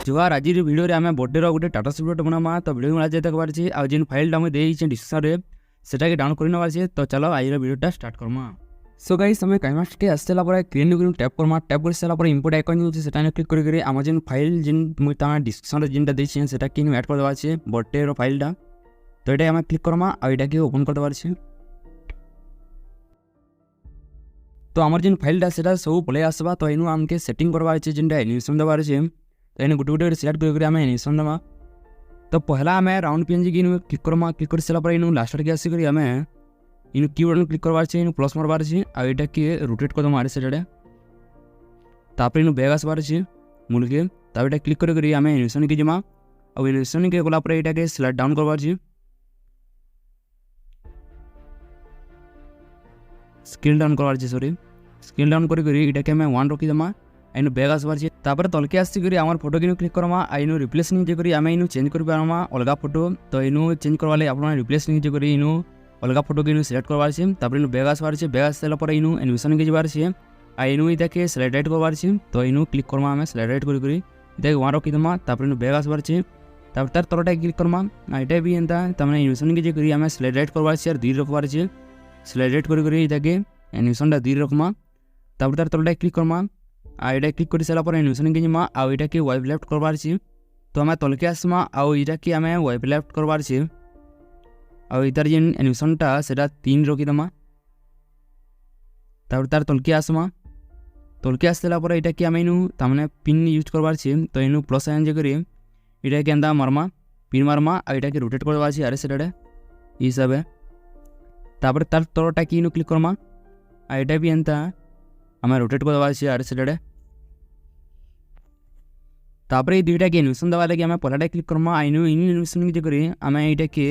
जुआर आज भिडियो आम बर्थडे गोटे टाटा स्क्रिप्ट बनामा तो वीडियो मिला देख पारे आज जेन फाइल मुझे देती डिस्क्रिप्शन सेटा के डाउनलोड कर नबार तो चलो आज video start Karma. So guys हमें काइमास्ट के आसला क्रीन टैप करमा टैप कर सारापर इम्पोर्ट आइकन जो से क्लिक कर आम जेन फाइल जेन मुझे डिस्क्रिप्शन जेनटा देती से एड कर देवार बर्थडे फाइलटा तो ये क्लिक करमा आईटा के ओपन कर देवार। तो आम जेन फाइलटा से सब पलि आसवा तो इन आमके सेटिंग करवार जेनटा एनिमेशन देवार तो ये गोटे गोटे सिलेक्ट कर आम एनिमेशन देवा। तो पहला आम राउंड पेज की क्लिक करमा क्लिक कर सारापर इन लास्ट के आसिक आम इन कीबोर्ड क्लिक करवार इन प्लस मारबार आईटा के रोटेट कर दमा से तापर इन बैग आसबार मूल के तब क्लिक कर आम एनिमेशन के जमा और एनिमेशन के गलापर यहाँ के सिलेक्ट डाउन करवार स्केल डाउन करवार सॉरी स्केल डाउन कर आम 1 रखीदमा इन बैग आसबार तापर तलके आसिक आम फोटो की क्लिक करमा इन रिप्लेस निजे आम इन चेंज कर अलग फोटो तो इन चेंज करवाले आप रिप्लेस निजे इन अलग फोटो की सिलेक्ट करवार तापर इन बैग आसबार बैग आसार इन एनिमेशन के जबार इन इतना के स्लाइड राइट करवार तो इन क्लिक करमा आम स्लाइड राइट कर 1 रखीदमा तापर इन बैग आसबार तापर तार तलटा क्लिक करमा यहाँ भी एंता तमें एनिमेशन के आम स्लाइड राइट करवार 2 रखबार स्लाइड राइट कर एनिमेशन 2 रखमा तापर तार तलटा क्लिक करमा यहाँ क्लिक कर सारापर एनिमेशन के जमा आउ यहाँ के वाइप लेफ्ट करवार तो आम तलके आसमा आउ यहाँ के आम वाइप लेफ्ट करवार आउ इतार जेन एनिमेशनटा से 3 रखीदमा तापर तार तलके आसमा तलके आसलापर यहाँ के आम इन तमें पिन यूज करवार तो इन प्लस आइन जे यहाँ के एंता मारमा पिन मारमा और यहाँ के रोटेट करवार आरे से हिसाब तापर तार तलटा की इन क्लिक करमा यहाँ भी एंता आम रोटेट कर देवार आरे से तापर ये 2टा के एनिमेशन देवा लगे आम पहलाटा क्लिक करमा इन एनिमेशन के आम यहाँ के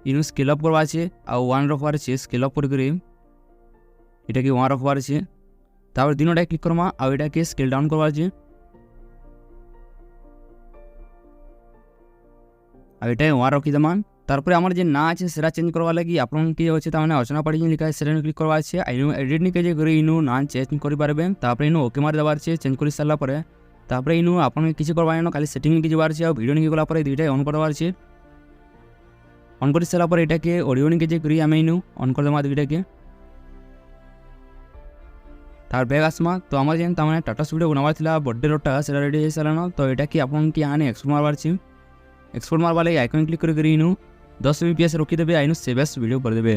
इन स्केल अप करवार आउ 1 रखबार स्केल अप कर यहाँ के 1 रखबार तापर 3टा क्लिक करमा आउ यहाँ के स्केल डाउन करवार आईटा 1 रखीदमा तारपर आम जो ना आछे सेटा चेंज करवा लगी आपन के अच्छे तमाने अर्चना पाड़ी लिखा है सेटा क्लिक करवा इन एडिट निके जे इन ना चेंज कर पारे तापर इन ओके मार देवार चेंज कर सारा पर तापर इन आपन किसी करवा खाली सेटिंग के जबार और वीडियो निके गला 2टा ऑन करवार ऑन कर सारा पर यहाँ के ऑडियो निके जे आम इन ऑन कर देमा 2टा के तार बैग आसमा तो आम जेन तमाने टाटा स्टूडियो बनावार बर्थडे रोटा से रेडी हो सारानो तो यहाँ कि आपन के यहाँ एक्सपोर्ट मारबार एक्सपोर्ट मारवाले आइकन क्लिक कर 10 fps रखीदे इन सेव एज वीडियो कर देवे।